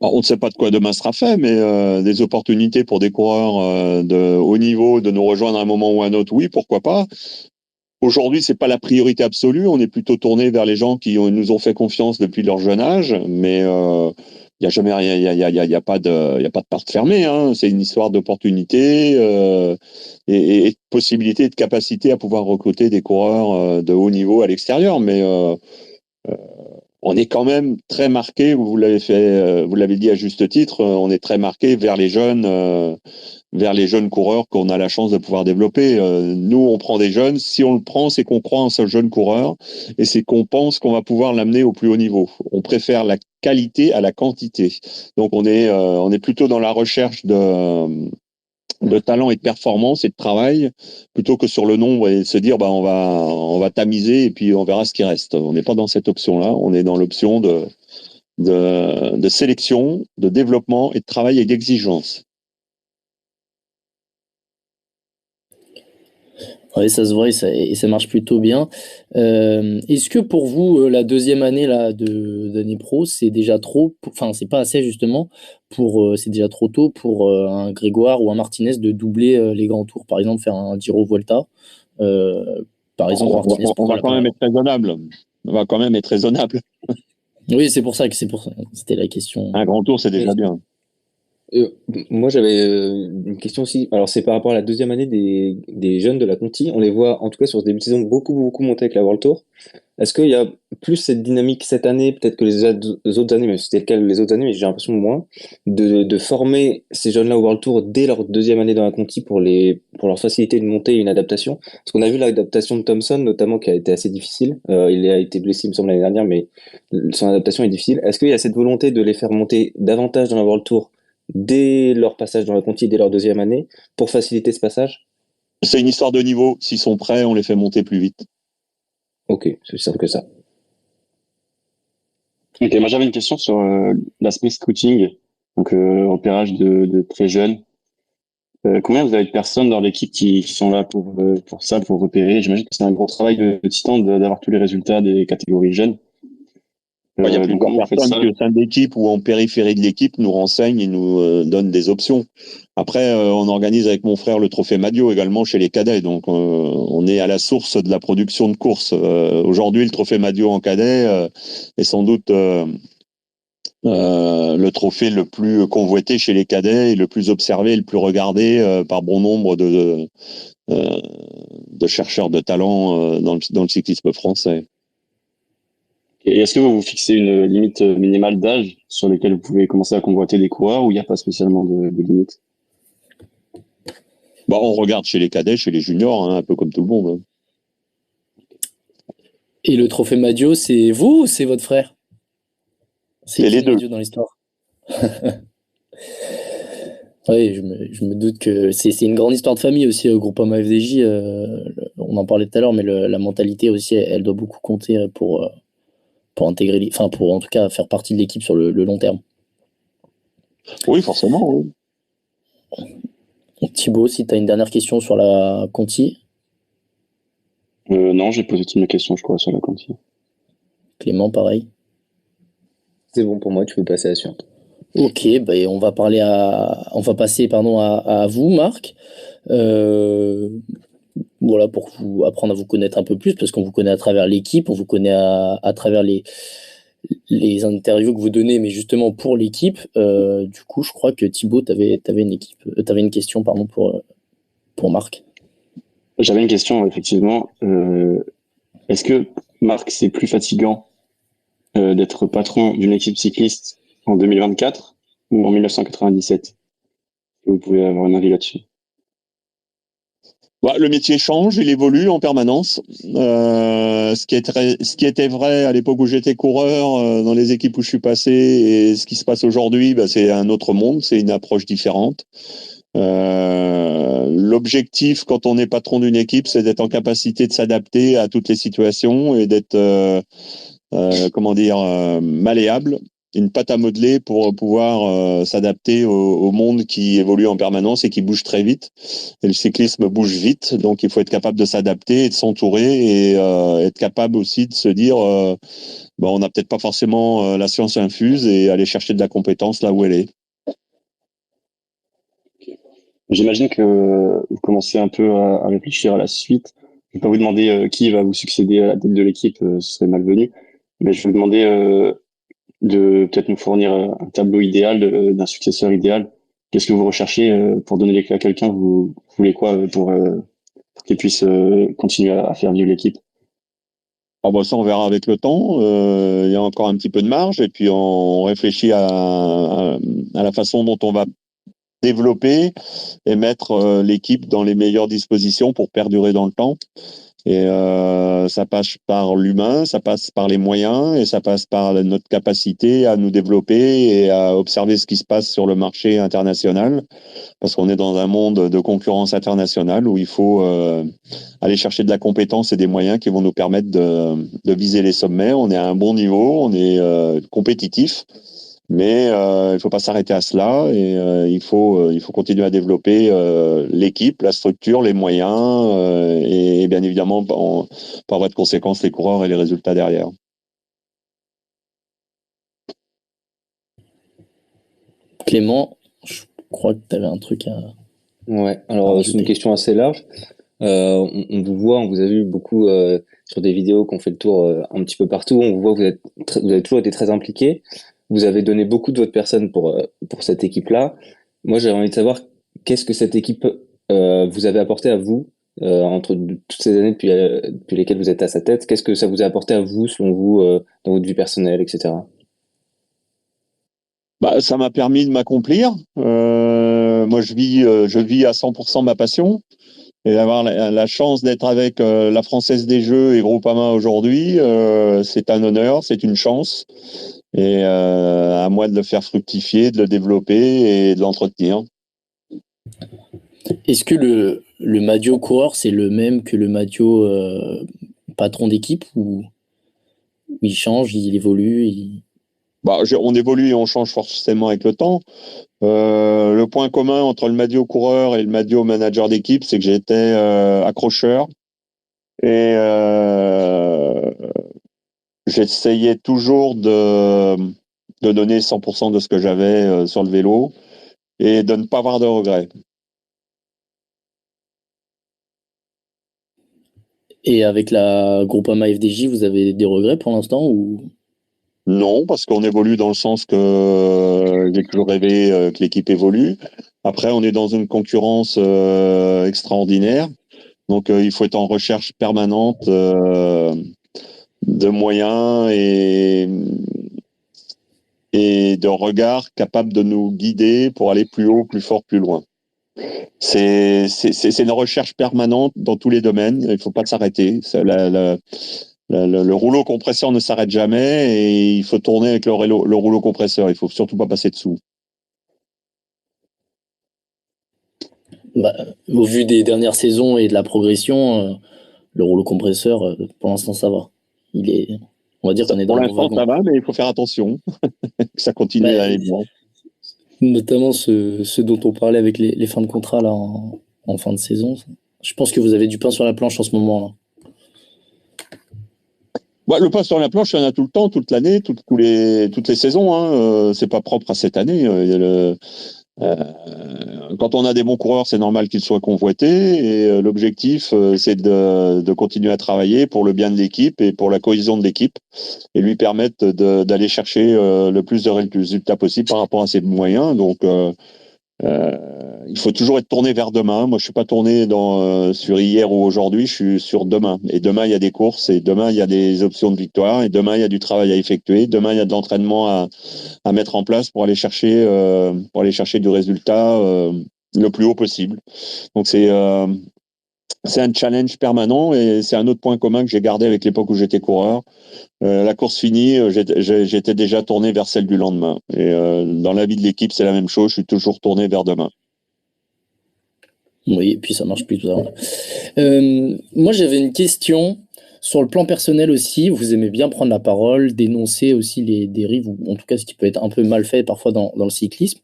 Alors, on ne sait pas de quoi demain sera fait, mais des opportunités pour des coureurs de haut niveau de nous rejoindre à un moment ou à un autre, oui, pourquoi pas. Aujourd'hui, c'est pas la priorité absolue. On est plutôt tourné vers les gens qui nous ont fait confiance depuis leur jeune âge, mais il y a jamais rien, il y a pas de porte fermée. Hein. C'est une histoire d'opportunité et de possibilité et de capacité à pouvoir recruter des coureurs de haut niveau à l'extérieur. Mais on est quand même très marqué. Vous l'avez fait, vous l'avez dit à juste titre. On est très marqué vers les jeunes coureurs qu'on a la chance de pouvoir développer. Nous, on prend des jeunes. Si on le prend, c'est qu'on croit en ce jeune coureur et c'est qu'on pense qu'on va pouvoir l'amener au plus haut niveau. On préfère la qualité à la quantité. Donc, on est plutôt dans la recherche de talent et de performance et de travail plutôt que sur le nombre et de se dire on va tamiser et puis on verra ce qui reste. On n'est pas dans cette option-là. On est dans l'option de sélection, de développement et de travail et d'exigence. Oui, ça se voit et ça marche plutôt bien. Est-ce que pour vous, la deuxième année là d'année pro, c'est déjà trop, enfin c'est pas assez justement c'est déjà trop tôt pour un Grégoire ou un Martinez de doubler les grands tours, par exemple faire un Giro Vuelta. Par exemple Martinez, On pourquoi va l'a quand pas? même être raisonnable. On va quand même être raisonnable. Oui, c'est pour ça. C'était la question. Un grand tour, c'est déjà bien. Euh, Moi, j'avais une question aussi. Alors, c'est par rapport à la deuxième année des jeunes de la Conti. On les voit, en tout cas, sur ce début de saison, beaucoup monter avec la World Tour. Est-ce qu'il y a plus cette dynamique cette année, peut-être que les autres années, même si c'était le cas les autres années, mais j'ai l'impression moins, de former ces jeunes-là au World Tour dès leur deuxième année dans la Conti pour leur faciliter de monter une adaptation? Parce qu'on a vu l'adaptation de Thompson, notamment, qui a été assez difficile. Il a été blessé, il me semble, l'année dernière, mais son adaptation est difficile. Est-ce qu'il y a cette volonté de les faire monter davantage dans la World Tour dès leur passage dans la Conti, dès leur deuxième année, pour faciliter ce passage? C'est une histoire de niveau. S'ils sont prêts, on les fait monter plus vite. Ok, c'est aussi simple que ça. Ok, moi j'avais une question sur l'aspect scouting, donc repérage de très jeunes. Combien vous avez de personnes dans l'équipe qui sont là pour ça, pour repérer? J'imagine que c'est un gros travail de titan d'avoir tous les résultats des catégories jeunes. Il y a Donc plusieurs comment vous faites personnes ça? qui, au sein de l'équipe ou en périphérie de l'équipe, nous renseignent et nous donnent des options. Après, on organise avec mon frère le trophée Madio également chez les cadets. Donc, on est à la source de la production de courses. Aujourd'hui, le trophée Madio en cadet est sans doute le trophée le plus convoité chez les cadets et le plus observé et le plus regardé par bon nombre de chercheurs de talent dans le cyclisme français. Et est-ce que vous vous fixez une limite minimale d'âge sur laquelle vous pouvez commencer à convoiter des coureurs ou il n'y a pas spécialement de limite? Bah, on regarde chez les cadets, chez les juniors, hein, un peu comme tout le monde, hein. Et le trophée Madio, c'est vous ou c'est votre frère? C'est C'est qui les le deux. Madio dans l'histoire? Oui, je me doute que c'est une grande histoire de famille aussi, Groupama FDJ. On en parlait tout à l'heure, mais la mentalité aussi, elle doit beaucoup compter pour intégrer, enfin pour en tout cas faire partie de l'équipe sur le long terme. Oui, forcément. Oui. Thibaut, si tu as une dernière question sur la Conti. Non, j'ai posé toutes mes questions, je crois, sur la cantine. Clément, pareil. C'est bon pour moi, tu peux passer à la suite. Ok, ben on va passer pardon à vous, Marc. Euh, voilà, pour vous apprendre à vous connaître un peu plus, parce qu'on vous connaît à travers l'équipe, on vous connaît à travers les interviews que vous donnez, mais justement pour l'équipe. Du coup, je crois que Thibaut, t'avais une question pardon pour Marc. J'avais une question, effectivement. Est-ce que, Marc, c'est plus fatigant d'être patron d'une équipe cycliste en 2024 ou en 1997? Vous pouvez avoir un avis là-dessus. Bah, le métier change, il évolue en permanence. Ce qui était vrai à l'époque où j'étais coureur, dans les équipes où je suis passé, et ce qui se passe aujourd'hui, bah, c'est un autre monde, c'est une approche différente. L'objectif, quand on est patron d'une équipe, c'est d'être en capacité de s'adapter à toutes les situations et d'être, malléable, une pâte à modeler pour pouvoir s'adapter au monde qui évolue en permanence et qui bouge très vite. Et le cyclisme bouge vite, donc il faut être capable de s'adapter et de s'entourer et être capable aussi de se dire, on n'a peut-être pas forcément la science infuse et aller chercher de la compétence là où elle est. J'imagine que vous commencez un peu à réfléchir à la suite. Je vais pas vous demander qui va vous succéder à la tête de l'équipe, ce serait malvenu. Mais je vais vous demander de peut-être nous fournir un tableau idéal d'un successeur idéal. Qu'est-ce que vous recherchez pour donner les clés à quelqu'un? Vous voulez quoi pour qu'il puisse continuer à faire vivre l'équipe? Ah bah ça, on verra avec le temps. Il y a encore un petit peu de marge et puis on réfléchit à la façon dont on va développer et mettre l'équipe dans les meilleures dispositions pour perdurer dans le temps. Et ça passe par l'humain, ça passe par les moyens et ça passe par notre capacité à nous développer et à observer ce qui se passe sur le marché international. Parce qu'on est dans un monde de concurrence internationale où il faut aller chercher de la compétence et des moyens qui vont nous permettre de viser les sommets. On est à un bon niveau, on est compétitif. Mais il ne faut pas s'arrêter à cela et il faut continuer à développer l'équipe, la structure, les moyens et bien évidemment par voie de conséquence les coureurs et les résultats derrière. Clément, je crois que tu avais un truc à Ouais, alors c'est une rajouter. question assez large. On vous voit, on vous a vu beaucoup sur des vidéos qu'on fait le tour un petit peu partout. On vous voit que vous avez toujours été très impliqué. Vous avez donné beaucoup de votre personne pour cette équipe-là. Moi, j'avais envie de savoir qu'est-ce que cette équipe vous avez apporté à vous entre toutes ces années depuis lesquelles vous êtes à sa tête. Qu'est-ce que ça vous a apporté à vous, selon vous, dans votre vie personnelle, etc. Bah, ça m'a permis de m'accomplir. Moi, je vis à 100% ma passion. Et d'avoir la chance d'être avec la Française des Jeux et Groupama aujourd'hui, c'est un honneur, c'est une chance. Et à moi de le faire fructifier, de le développer et de l'entretenir. Est-ce que le Madio coureur, c'est le même que le Madio patron d'équipe ou il change, il évolue Bah, on évolue et on change forcément avec le temps. Le point commun entre le Madio coureur et le Madio manager d'équipe, c'est que j'étais accrocheur et j'essayais toujours de donner 100% de ce que j'avais sur le vélo et de ne pas avoir de regrets. Et avec la Groupama FDJ, vous avez des regrets pour l'instant ou Non, parce qu'on évolue dans le sens que j'ai toujours rêvé que l'équipe évolue. Après, on est dans une concurrence extraordinaire. Donc, il faut être en recherche permanente de moyens et de regard capable de nous guider pour aller plus haut, plus fort, plus loin. C'est une recherche permanente dans tous les domaines. Il ne faut pas s'arrêter. Le rouleau compresseur ne s'arrête jamais et il faut tourner avec le rouleau compresseur. Il ne faut surtout pas passer dessous. Bah, au vu des dernières saisons et de la progression, le rouleau compresseur, pour l'instant, ça va. On va dire qu'on est dans Pour le bon l'instant, wagon. ça va, mais il faut faire attention que ça continue Bah, à aller bien. notamment ceux dont on parlait avec les fins de contrat là, en fin de saison. Je pense que vous avez du pain sur la planche en ce moment là. Bah, le pain sur la planche, il y en a tout le temps, toute l'année, toutes les saisons. Hein. C'est pas propre à cette année. Il y a quand on a des bons coureurs, c'est normal qu'ils soient convoités. Et l'objectif, c'est de continuer à travailler pour le bien de l'équipe et pour la cohésion de l'équipe et lui permettre d'aller chercher le plus de résultats possible par rapport à ses moyens. Donc, il faut toujours être tourné vers demain. Moi, je suis pas tourné sur hier ou aujourd'hui, je suis sur demain. Et demain, il y a des courses, et demain, il y a des options de victoire, et demain, il y a du travail à effectuer, demain, il y a de l'entraînement à mettre en place pour aller chercher du résultat le plus haut possible. Donc c'est un challenge permanent et c'est un autre point commun que j'ai gardé avec l'époque où j'étais coureur. La course finie, j'étais déjà tourné vers celle du lendemain. Et dans la vie de l'équipe, c'est la même chose. Je suis toujours tourné vers demain. Oui, et puis ça marche plus tout ça. Moi, j'avais une question sur le plan personnel aussi. Vous aimez bien prendre la parole, dénoncer aussi les dérives, ou en tout cas ce qui peut être un peu mal fait parfois dans le cyclisme.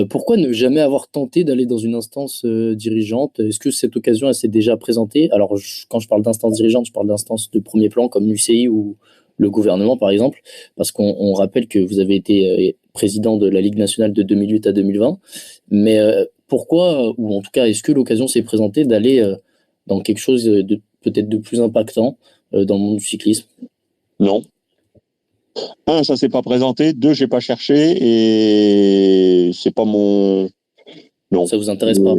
Pourquoi ne jamais avoir tenté d'aller dans une instance dirigeante? Est-ce que cette occasion, elle s'est déjà présentée? Alors, quand je parle d'instance dirigeante, je parle d'instance de premier plan comme l'UCI ou le gouvernement, par exemple, parce qu'on rappelle que vous avez été président de la Ligue nationale de 2008 à 2020. Mais pourquoi, ou en tout cas, est-ce que l'occasion s'est présentée d'aller dans quelque chose de peut-être de plus impactant dans le monde du cyclisme? Non. Un, ça s'est pas présenté. Deux, j'ai pas cherché et c'est pas mon. Non. Ça vous intéresse pas?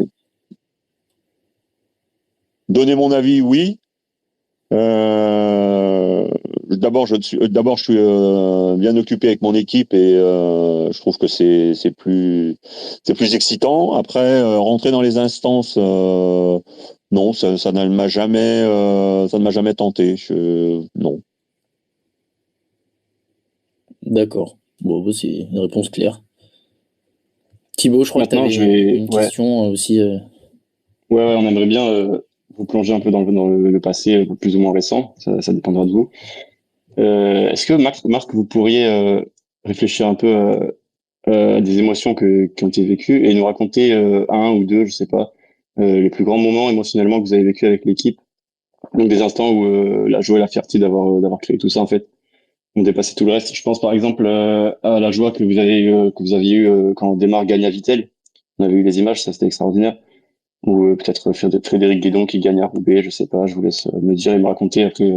Donner mon avis, oui. D'abord, je suis bien occupé avec mon équipe et je trouve que c'est plus excitant. Après, rentrer dans les instances, non, ça ne m'a jamais tenté. Non. D'accord. Bon, bah, c'est une réponse claire. Thibaut, je crois que tu Maintenant, avais une question aussi. Ouais, on aimerait bien vous plonger un peu dans le passé plus ou moins récent. Ça dépendra de vous. Est-ce que Marc, vous pourriez réfléchir un peu à des émotions qui ont été vécues et nous raconter un ou deux, je sais pas, les plus grands moments émotionnellement que vous avez vécu avec l'équipe. Donc des instants où la joie et la fierté d'avoir créé tout ça en fait ont dépassé tout le reste. Je pense par exemple à la joie que vous aviez eu quand Desmar gagne à Vittel. On avait eu les images, ça c'était extraordinaire. Ou peut-être Frédéric Guédon qui gagne à Roubaix, je sais pas. Je vous laisse me dire et me raconter après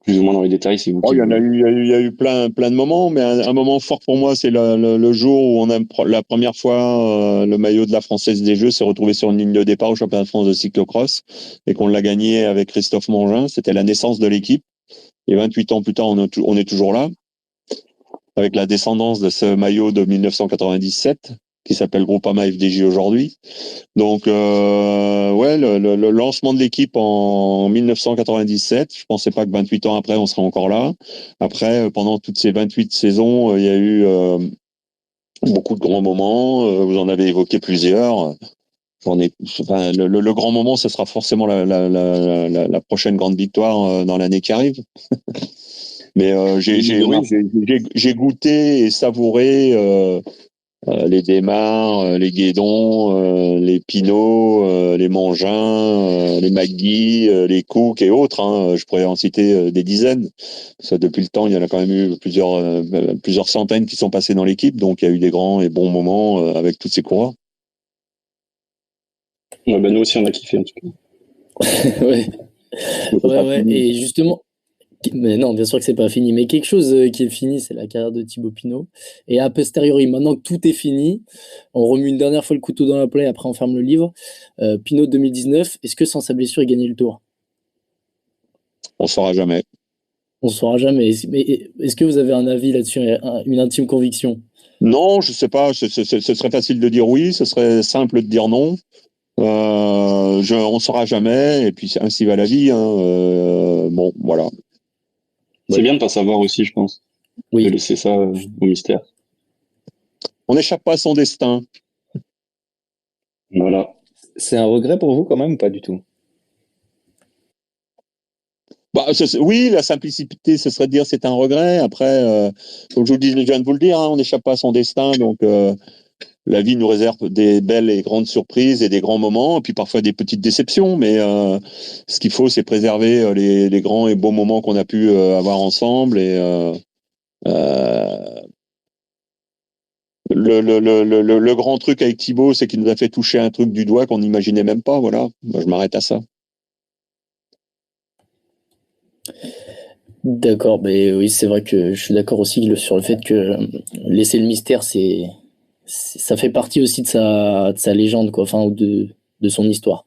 plus ou moins dans les détails, c'est vous Oh, qui voulez. il y a eu plein de moments, mais un moment fort pour moi, c'est le jour où on a la première fois le maillot de la Française des Jeux s'est retrouvé sur une ligne de départ au championnat de France de cyclocross et qu'on l'a gagné avec Christophe Mangin. C'était la naissance de l'équipe. Et 28 ans plus tard, on est toujours là avec la descendance de ce maillot de 1997 qui s'appelle Groupama FDJ aujourd'hui. Donc, ouais, le lancement de l'équipe en 1997, je pensais pas que 28 ans après, on serait encore là. Après, pendant toutes ces 28 saisons, il y a eu beaucoup de grands moments. Vous en avez évoqué plusieurs. Le grand moment, ce sera forcément la prochaine grande victoire dans l'année qui arrive. Mais j'ai goûté et savouré les Desmar, les Guédon, les Pinot, les Mangin, les McGee, les Cook et autres. Hein, je pourrais en citer des dizaines. Ça, depuis le temps, il y en a quand même eu plusieurs centaines qui sont passés dans l'équipe. Donc, il y a eu des grands et bons moments avec tous ces coureurs. Ouais, nous aussi, on a kiffé en tout cas. Ouais. Et justement, mais non, bien sûr que c'est pas fini. Mais quelque chose qui est fini, c'est la carrière de Thibaut Pinot. Et a posteriori, maintenant que tout est fini, on remue une dernière fois le couteau dans la plaie, après on ferme le livre. Pinot 2019, est-ce que sans sa blessure, il gagnait le Tour? On ne saura jamais. On ne saura jamais. Mais est-ce que vous avez un avis là-dessus, une intime conviction? Non, je sais pas. Ce serait facile de dire oui, ce serait simple de dire non. On saura jamais, et puis ainsi va la vie. Hein. Bon, voilà. C'est bien de pas savoir aussi, je pense. De Oui. laisser ça au mystère. On n'échappe pas à son destin. Voilà. C'est un regret pour vous quand même ou pas du tout? Bah, oui, la simplicité, ce serait de dire c'est un regret. Après, comme je vous dis, je viens de vous le dire, hein, on n'échappe pas à son destin. Donc, la vie nous réserve des belles et grandes surprises et des grands moments, et puis parfois des petites déceptions. Mais ce qu'il faut, c'est préserver les grands et beaux moments qu'on a pu avoir ensemble. Et le grand truc avec Thibaut, c'est qu'il nous a fait toucher un truc du doigt qu'on n'imaginait même pas. Voilà, moi, je m'arrête à ça. D'accord, mais oui, c'est vrai que je suis d'accord aussi sur le fait que laisser le mystère, ça fait partie aussi de sa légende, quoi, enfin, ou de son histoire.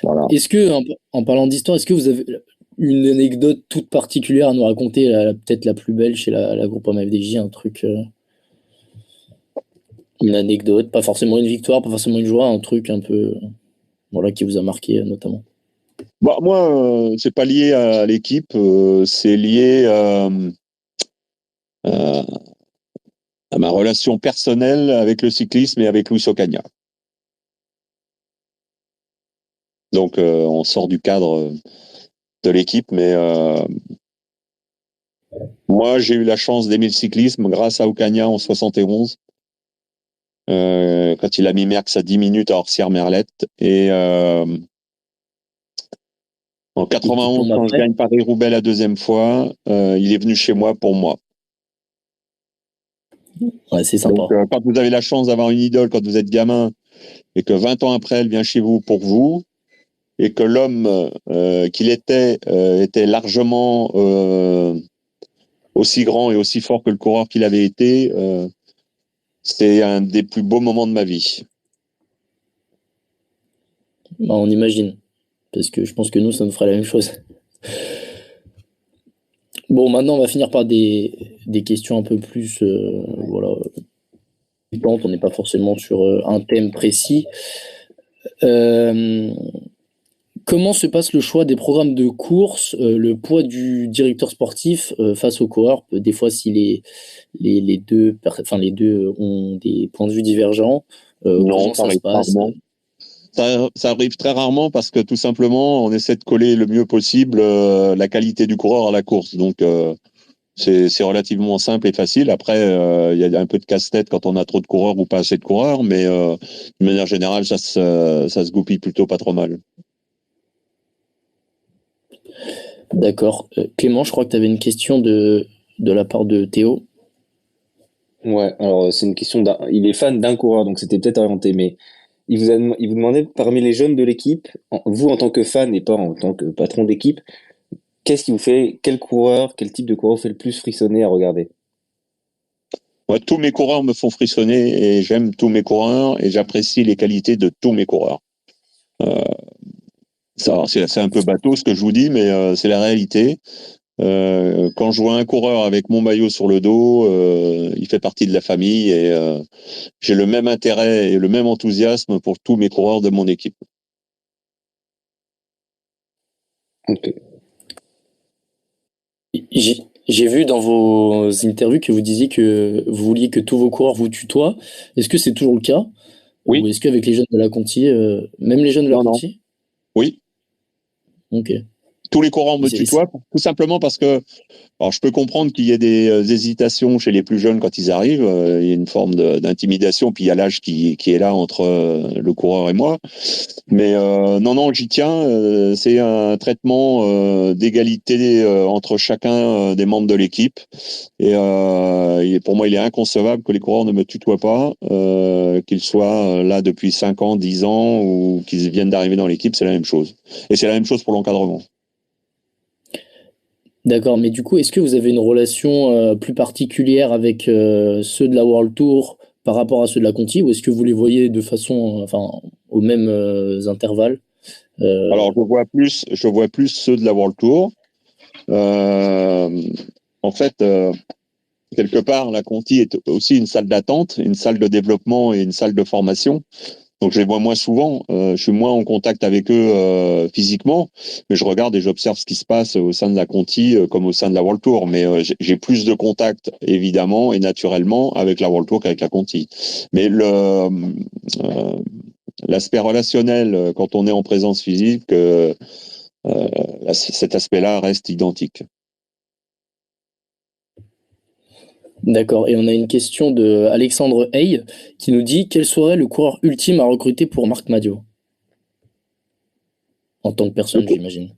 Voilà. Est-ce que, en parlant d'histoire, est-ce que vous avez une anecdote toute particulière à nous raconter, peut-être la plus belle chez la Groupama FDJ, un truc, une anecdote, pas forcément une victoire, pas forcément une joie, un truc un peu, voilà, qui vous a marqué notamment. Bah, moi, c'est pas lié à l'équipe, c'est lié euh, à ma relation personnelle avec le cyclisme et avec Luis Ocaña. Donc, on sort du cadre de l'équipe, mais moi, j'ai eu la chance d'aimer le cyclisme grâce à Ocaña en 71, quand il a mis Merckx à 10 minutes à Orsières-Merlette. Et en Et qui 91, tombe quand je après. gagne Paris-Roubaix la deuxième fois, il est venu chez moi pour moi. Ouais, c'est sympa. Donc, quand vous avez la chance d'avoir une idole quand vous êtes gamin et que 20 ans après, elle vient chez vous pour vous, et que l'homme qu'il était largement aussi grand et aussi fort que le coureur qu'il avait été, c'est un des plus beaux moments de ma vie. Bah, on imagine, parce que je pense que nous, ça nous ferait la même chose. Bon, maintenant, on va finir par des questions un peu plus, voilà, on n'est pas forcément sur un thème précis. Euh, Comment se passe le choix des programmes de course, le poids du directeur sportif face aux coureurs? Des fois, si les deux ont des points de vue divergents, Non, comment ça ça se arrive passe? rarement. Ça arrive très rarement parce que tout simplement, on essaie de coller le mieux possible la qualité du coureur à la course. Donc, c'est relativement simple et facile. Après, il y a un peu de casse-tête quand on a trop de coureurs ou pas assez de coureurs, mais de manière générale, ça se goupille plutôt pas trop mal. D'accord. Clément, je crois que tu avais une question de la part de Théo. Ouais, alors c'est une question d'un. Il est fan d'un coureur, donc c'était peut-être orienté, mais il vous demandait parmi les jeunes de l'équipe, vous en tant que fan et pas en tant que patron d'équipe, qu'est-ce qui vous fait, quel coureur, quel type de coureur vous fait le plus frissonner à regarder? Moi, tous mes coureurs me font frissonner et j'aime tous mes coureurs et j'apprécie les qualités de tous mes coureurs. Euh, c'est un peu bateau ce que je vous dis, mais c'est la réalité. Quand je vois un coureur avec mon maillot sur le dos, il fait partie de la famille et j'ai le même intérêt et le même enthousiasme pour tous mes coureurs de mon équipe. Ok. J'ai vu dans vos interviews que vous disiez que vous vouliez que tous vos coureurs vous tutoient. Est-ce que c'est toujours le cas? Ou Oui, est-ce qu'avec les jeunes de la Conti, même les jeunes de la non, non, Conti? oui. Ok. Tous les coureurs me Et tutoient, tout simplement parce que alors, je peux comprendre qu'il y ait des hésitations chez les plus jeunes quand ils arrivent. Il y a une forme d'intimidation, puis il y a l'âge qui est là entre le coureur et moi. Mais non, non, j'y tiens. C'est un traitement d'égalité entre chacun des membres de l'équipe. Et pour moi, il est inconcevable que les coureurs ne me tutoient pas, qu'ils soient là depuis 5 ans, 10 ans, ou qu'ils viennent d'arriver dans l'équipe, c'est la même chose. Et c'est la même chose pour l'encadrement. d'accord, mais du coup, est-ce que vous avez une relation plus particulière avec ceux de la World Tour par rapport à ceux de la Conti, ou est-ce que vous les voyez de façon, enfin, aux mêmes intervalles? Alors, je vois plus ceux de la World Tour. En fait, quelque part, la Conti est aussi une salle d'attente, une salle de développement et une salle de formation. Donc je les vois moins souvent, je suis moins en contact avec eux physiquement, mais je regarde et j'observe ce qui se passe au sein de la Conti comme au sein de la World Tour. Mais j'ai plus de contact évidemment et naturellement avec la World Tour qu'avec la Conti. Mais l'aspect relationnel quand on est en présence physique, cet aspect-là reste identique. D'accord. Et on a une question de Alexandre Hey qui nous dit quel serait le coureur ultime à recruter pour Marc Madiot? En tant que personne, j'imagine.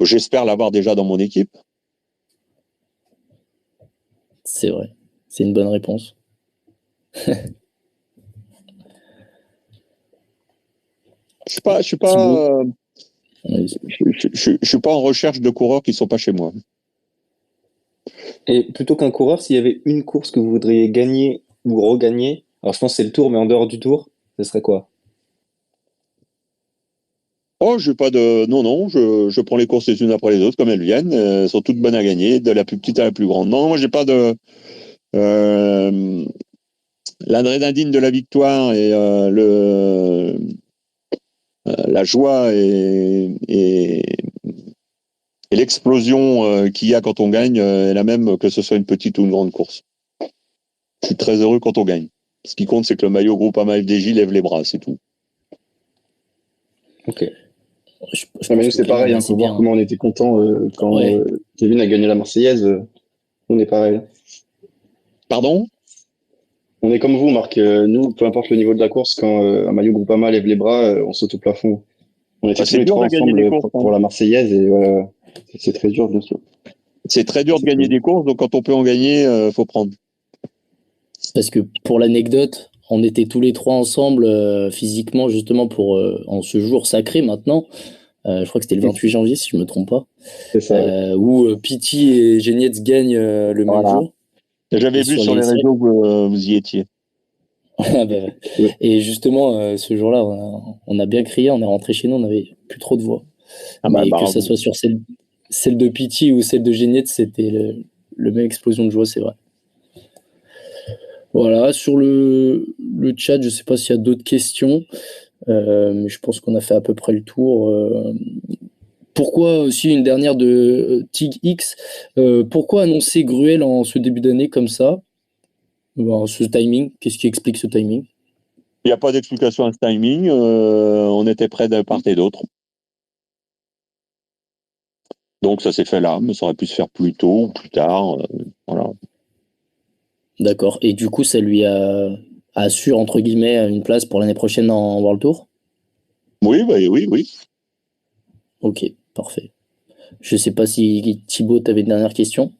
J'espère l'avoir déjà dans mon équipe. C'est vrai. C'est une bonne réponse. Je suis pas en recherche de coureurs qui sont pas chez moi. Et plutôt qu'un coureur, s'il y avait une course que vous voudriez gagner ou regagner, alors je pense que c'est le Tour, mais en dehors du Tour, ce serait quoi? Oh, j'ai pas de. Non, je prends les courses les unes après les autres comme elles viennent. Elles sont toutes bonnes à gagner, de la plus petite à la plus grande. Non, moi, j'ai pas de. L'adrénaline de la victoire et la joie et l'explosion qu'il y a quand on gagne est la même que ce soit une petite ou une grande course. Je suis très heureux quand on gagne. Ce qui compte, c'est que le maillot Groupama FDJ lève les bras, c'est tout. Ok. Mais nous, c'est pareil, il faut voir comment on était content quand Kevin a gagné la Marseillaise. On est pareil. Pardon? On est comme vous, Marc. Nous, peu importe le niveau de la course, quand un maillot Groupama lève les bras, on saute au plafond. On était tous les trois ensemble pour la Marseillaise et c'est très dur, bien sûr. C'est très dur de gagner des courses, donc quand on peut en gagner, faut prendre. Parce que pour l'anecdote, on était tous les trois ensemble physiquement justement pour en ce jour sacré maintenant. Je crois que c'était le 28 janvier si je me trompe pas. C'est ça. Où Pity et Genietz gagnent le même jour. J'avais vu sur les réseaux que vous y étiez. Ouais. Et justement, ce jour-là, on a bien crié, on est rentré chez nous, on n'avait plus trop de voix. Mais que ça soit sur celle de Pity ou celle de Genietz, c'était le même explosion de joie, c'est vrai. Voilà, sur le chat, je ne sais pas s'il y a d'autres questions, mais je pense qu'on a fait à peu près le tour. Pourquoi aussi une dernière de TigX, pourquoi annoncer Gruel en ce début d'année comme ça? Ce timing, qu'est-ce qui explique ce timing? Il n'y a pas d'explication à ce timing, on était près de part et d'autre. Donc ça s'est fait là, mais ça aurait pu se faire plus tôt ou plus tard. Voilà. D'accord. Et du coup, ça lui assure, entre guillemets, une place pour l'année prochaine en World Tour? Oui, bah, oui. Ok, parfait. Je sais pas si Thibaut, tu avais une dernière question?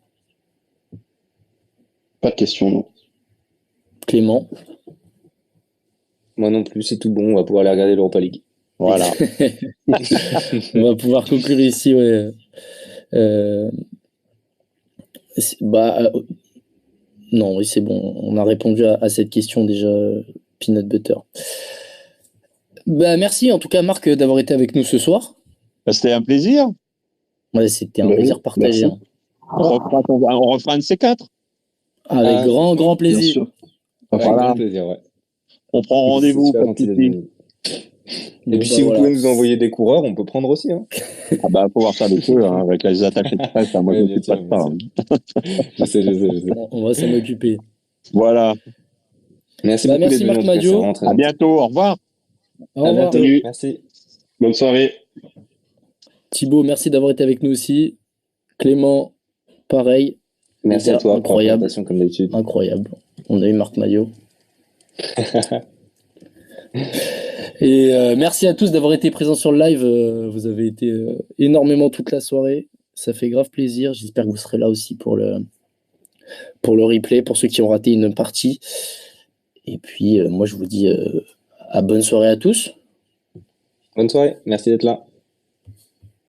Pas de question, non. Clément? Moi non plus, c'est tout bon, on va pouvoir aller regarder l'Europa League. Voilà. On va pouvoir conclure ici, ouais. Non, oui, c'est bon. On a répondu à cette question déjà, Peanut Butter. Merci en tout cas, Marc, d'avoir été avec nous ce soir. C'était un plaisir. Ouais, c'était un plaisir partagé. Hein. On refera un de ces quatre. Avec grand plaisir. Avec grand plaisir, ouais. On prend rendez-vous. Et puis si vous pouvez nous envoyer des coureurs, on peut prendre aussi. Hein. Faut voir ça avec eux, avec les attaches express. Moi, je ne m'occupe pas de ça. Je sais. On va s'en occuper. Voilà. Merci beaucoup. Merci Marc Madiot. À bientôt. Au revoir. Au revoir. Salut. Merci. Bonne soirée. Thibaut, merci d'avoir été avec nous aussi. Clément, pareil. Merci à toi. Incroyable. Comme d'habitude. Incroyable. On a eu Marc Madiot. Et merci à tous d'avoir été présents sur le live. Vous avez été énormément toute la soirée. Ça fait grave plaisir. J'espère que vous serez là aussi pour le replay, pour ceux qui ont raté une partie. Et puis, moi, je vous dis à bonne soirée à tous. Bonne soirée. Merci d'être là.